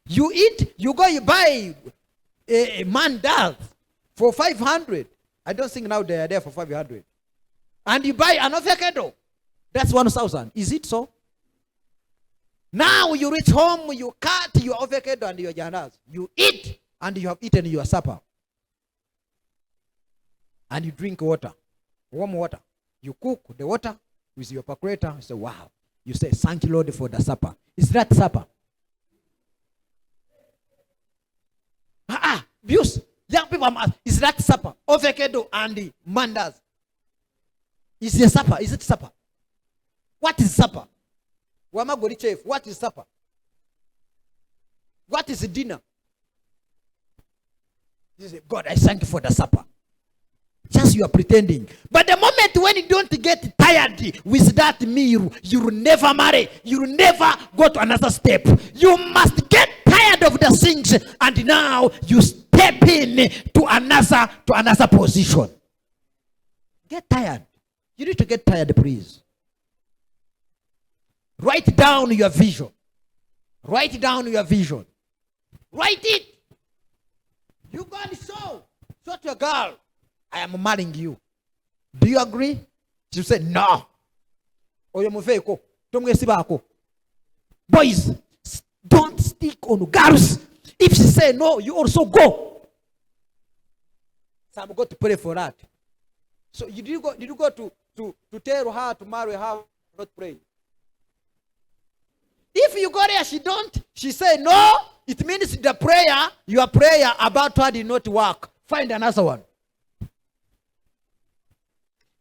You eat, you go, you buy a mandas for 500. I don't think now they are there for 500. And you buy an avocado. That's 1,000. Is it so? Now you reach home, you cut your avocado and your janas. You eat, and you have eaten your supper. And you drink water, warm water. You cook the water with your percolator. You say, wow. You say, thank you, Lord, for the supper. Is that supper? Abuse. Young people ask, is that supper? Avocado and the mandas. Is it supper? Is it supper? What is supper? Wamagori chef, what is supper? What is dinner? You say, God, I thank you for the supper. Just you are pretending. But the moment when you don't get tired with that meal, you will never marry. You will never go to another step. You must get tired of the things, and now you step in to another position. Get tired. You need to get tired, please. Write down your vision. Write down your vision. Write it. You go and show to your girl, I am marrying you. Do you agree? She said, no. Boys, don't stick on girls. If she say no, you also go. So I'm going to pray for that. So did you go to tell her to marry her, not pray? If you go there, she say no, it means your prayer about her did not work. Find another one.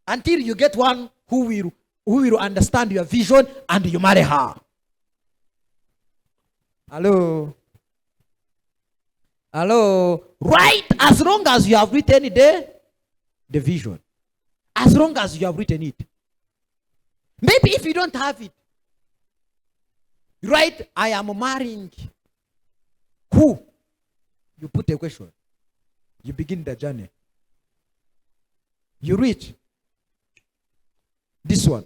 Until you get one who will understand your vision and you marry her. Hello? Right, as long as you have written the vision. As long as you have written it. Maybe if you don't have it, right, I am marrying who? You put a question. You begin the journey. You reach this one.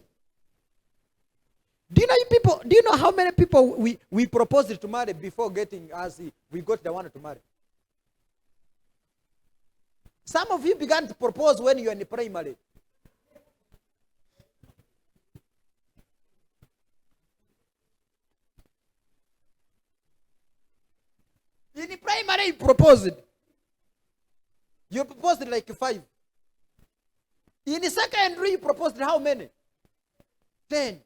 Do you know how many people we proposed to marry before getting as we got the one to marry? Some of you began to propose when you were in the primary. In the primary, you proposed. You proposed like 5. In the secondary, you proposed how many? 10.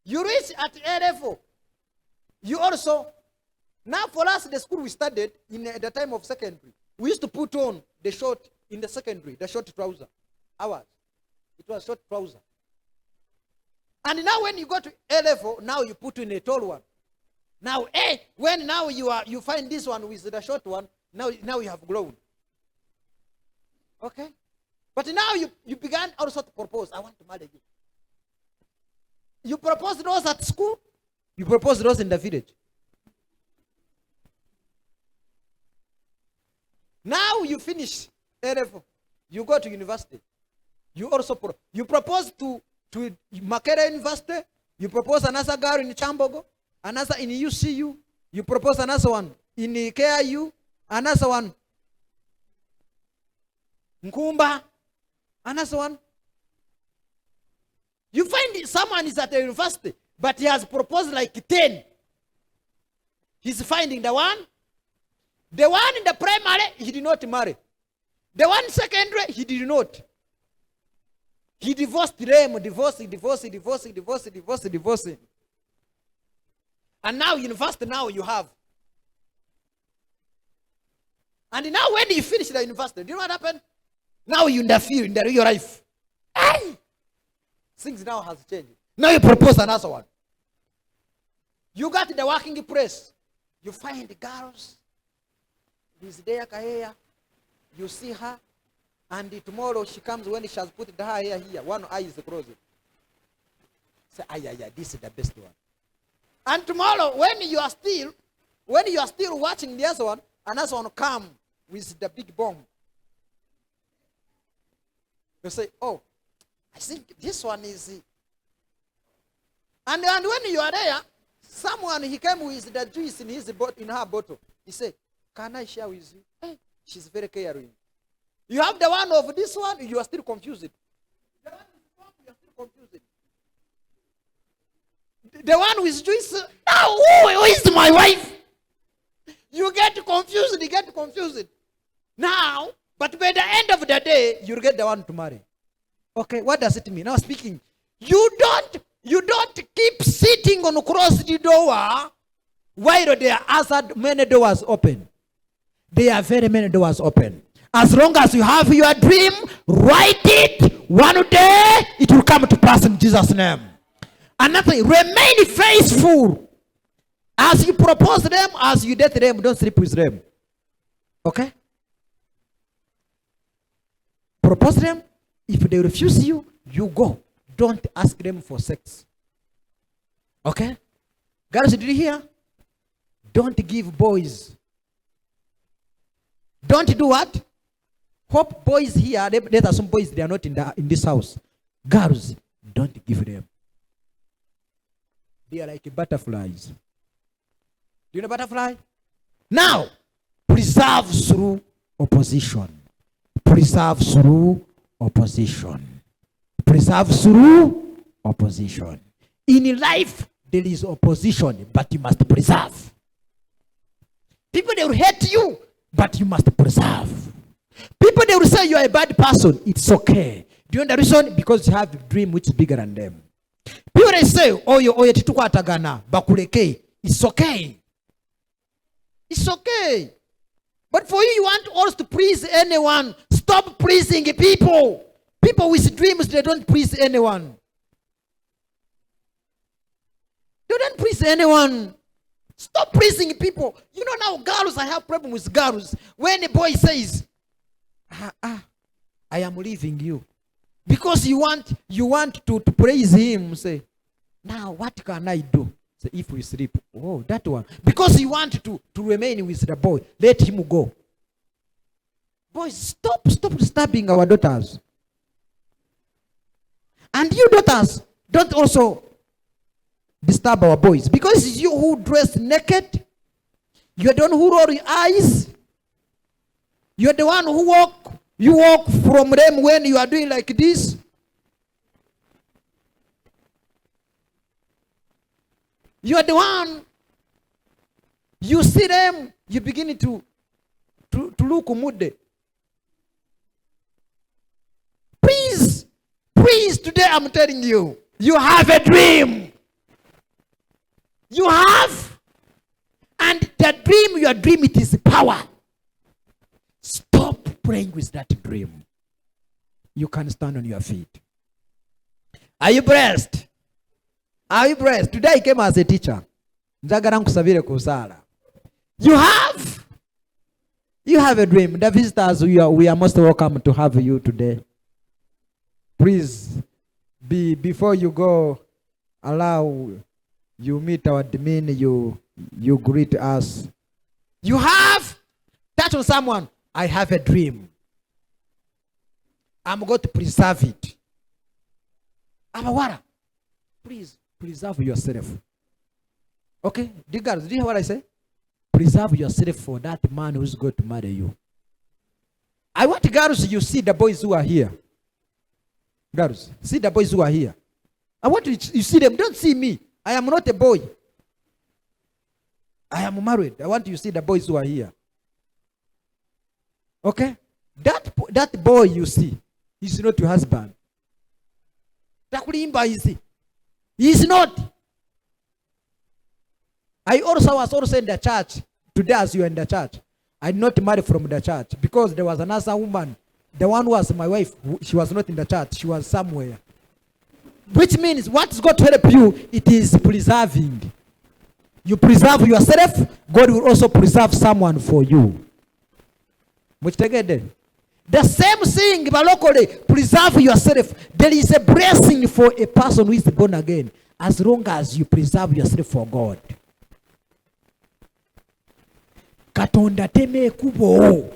You reach at A level. You also, now for us, the school we studied in the time of secondary, we used to put on the short in the secondary, the short trouser. Ours. It was short trouser. And now when you go to A level, now you put in a tall one. Now, when now you find this one with the short one, now you have grown. Okay? But now you began also to propose, I want to marry you. You proposed those at school, you proposed those in the village. Now you finish A level, you go to university. You also you propose to Makere University, you propose another girl in Chambogo, another in UCU, you propose another one in KIU, another one Nkumba, another one. You find someone is at the university, but he has proposed like 10. He's finding the one in the primary, he did not marry. The one secondary, he did not. He divorced them, divorced. And now university, now you have. And now when you finish the university, do you know what happened? Now you interfere in your life. Hey! Things now has changed. Now you propose another one. You got the working place. You find the girls. He's there, Kahea. You see her. And tomorrow she comes when she has put her hair here. One eye is closed. Say, yeah, this is the best one. And tomorrow when you are still watching the other one, another one come with the big bomb. You say, oh, I think this one is. And when you are there, someone, he came with the juice in her bottle. He said, can I share with you? Hey, she's very caring. You have the one of this one, you are still confused. The one with bomb, you are still confused. The one with juice, now who is my wife? You get confused. Now, but by the end of the day, you'll get the one to marry. Okay, what does it mean? Now speaking, you don't keep sitting on closed door while there are many doors open. There are very many doors open. As long as you have your dream, write it. One day, it will come to pass in Jesus' name. Another thing, remain faithful. As you propose them, as you date them, don't sleep with them. Okay? Propose them. If they refuse you, you go. Don't ask them for sex. Okay? Girls, did you hear? Don't give boys. Don't do what? Hope boys here, there are some boys, they are not in this house. Girls, don't give them. They are like butterflies. Do you know butterfly? Now, preserve through opposition. Preserve through opposition. Preserve through opposition. In life, there is opposition, but you must preserve. People, they will hate you, but you must preserve. People, they will say you are a bad person. It's okay. Do you know the reason? Because you have a dream which is bigger than them. People, they say, oye titukwatagana bakuleke. It's okay. It's okay. But for you want also to please anyone. Stop pleasing people. People with dreams, they don't please anyone. They don't please anyone. Stop pleasing people. You know now, girls, I have problem with girls. When a boy says, I am leaving you. Because you want to praise him. Say, now what can I do? Say, if we sleep. Oh, that one. Because you want to remain with the boy. Let him go. Boys, stop disturbing our daughters. And you daughters, don't also disturb our boys. Because it's you who dress naked. You're the one who roll your eyes. You're the one who walk. You walk from them when you are doing like this. You are the one. You see them. You begin to look moody. Please, today I'm telling you, you have a dream. You have. And the dream, your dream, it is power. Stop praying with that dream. You can stand on your feet. Are you blessed? Are you blessed? Today I came as a teacher. You have a dream. The visitors, we are most welcome to have you today. Please, before you go, allow you meet our demeanor, you greet us. You have, touch on someone. I have a dream. I'm going to preserve it. Amawara, please preserve yourself. Okay? Do you hear what I say? Preserve yourself for that man who's going to marry you. I want girls, you see the boys who are here. Girls, see the boys who are here. I want you see them. Don't see me. I am not a boy. I am married. I want you to see the boys who are here. Okay? That boy you see, he's not your husband. He's not. I was also in the church. Today as you are in the church. I did not marry from the church because there was another woman. The one who was my wife, she was not in the church. She was somewhere. Which means what's going to help you, it is preserving. you preserve yourself, God will also preserve someone for you. The same thing, but locally, preserve yourself. There is a blessing for a person who is born again, as long as you preserve yourself for God. Katonda teme kubo.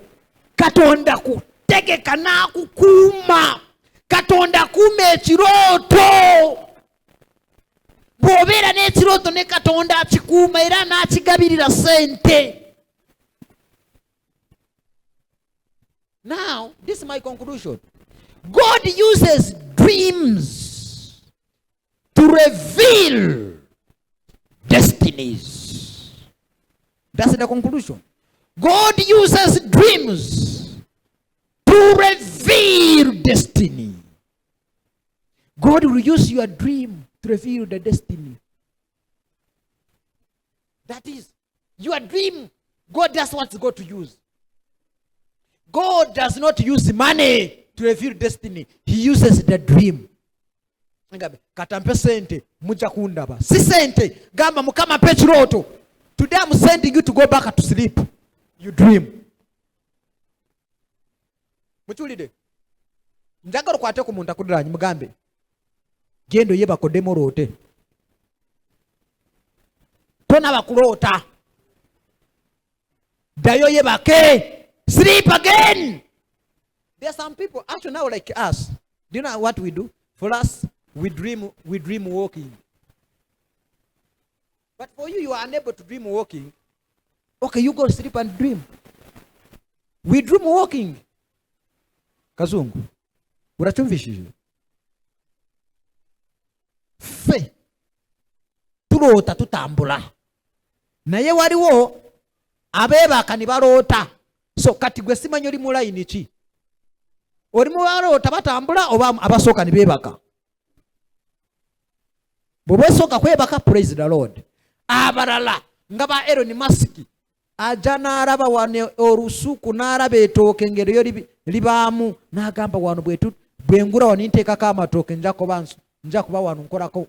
Katonda kutegeka na kukuma. Katonda kume chiroto. Bw'obeera n'ekirooto ne Katonda akikuuma era n'akigabirira sente. Now, this is my conclusion. God uses dreams to reveal destinies. That's the conclusion. God uses dreams to reveal destiny. God will use your dream to reveal the destiny. That is, your dream, God just wants God to use. God does not use money to reveal destiny. He uses the dream. Katampe sente, muja kundaba. Si sente, gamba mukama pechiroto. Today I'm sending you to go back to sleep. You dream. Muchulide. Njagalo kwate ku muntu akudiranyi mugambe. Gendo yeba kodemo rote. Tona bakulota. Dayo yeba ke. Sleep again. There are some people actually now like us. Do you know what we do? For us, we dream walking. But for you, you are unable to dream walking. Okay, you go sleep and dream. We dream walking. Kazungu. Urachumvishije. Fe. Turota tutambula. Naye waliwo abeba kanibarota. So kati gwe simanyi oli mu line ki? Oli mu barota batambula oba abasooka ne beebaka? Bw'osooka kwebaka, praise the Lord. Abalala nga ba Elon Musk ajja n'alaba wano olusuku n'alaba etooke engero yo libaamu n'agamba wano bwe ngula wano nteekako amatooke nja kuba wano nkolako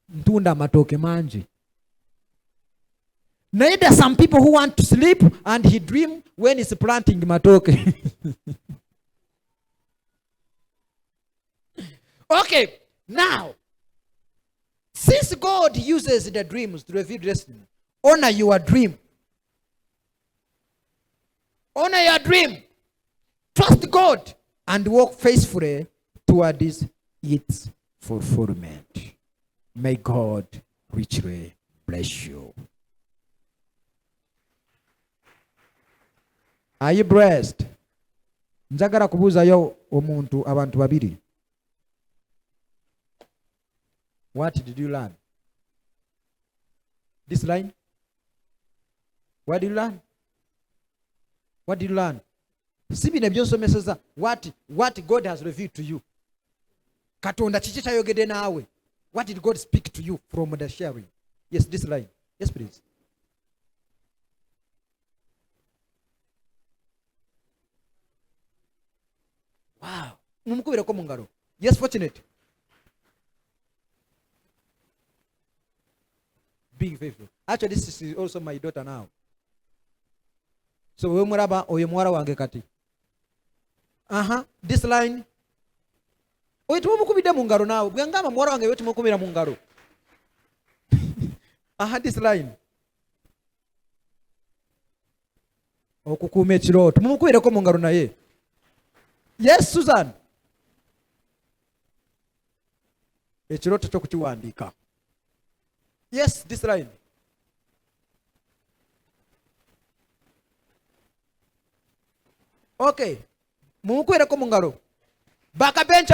ntunda amatooke mangi. Now there are some people who want to sleep and he dream when he's planting matoke. Okay, now, since God uses the dreams to reveal destiny, honor your dream. Honor your dream. Trust God and walk faithfully towards its fulfillment. May God richly bless you. Are you blessed? Njagala kubuuzayo abantu babiri. What did you learn? This line? What did you learn? What did you learn? Sibine byonsomeseza what God has revealed to you. Katonda kiki kyayogedde naawe. What did God speak to you from the sharing? Yes, this line. Yes, please. Wow. Mumukubireko mu ngalo. Yes, fortunate. Being faithful. Actually, this is also my daughter now. So we muraba oyo muwala wange kati. This line. Oyo tumukubide mu ngalo nawe. Bwangamba muwala wange wetu mukubira mu ngalo. This line. Okukuuma ekirooto. Mumukubireko mu ngalo naye. Yes, Susan. Ekirooto kyo kukiwandiika. Yes, this line. Okay. Mumukubireko mu ngalo. Bakabencha.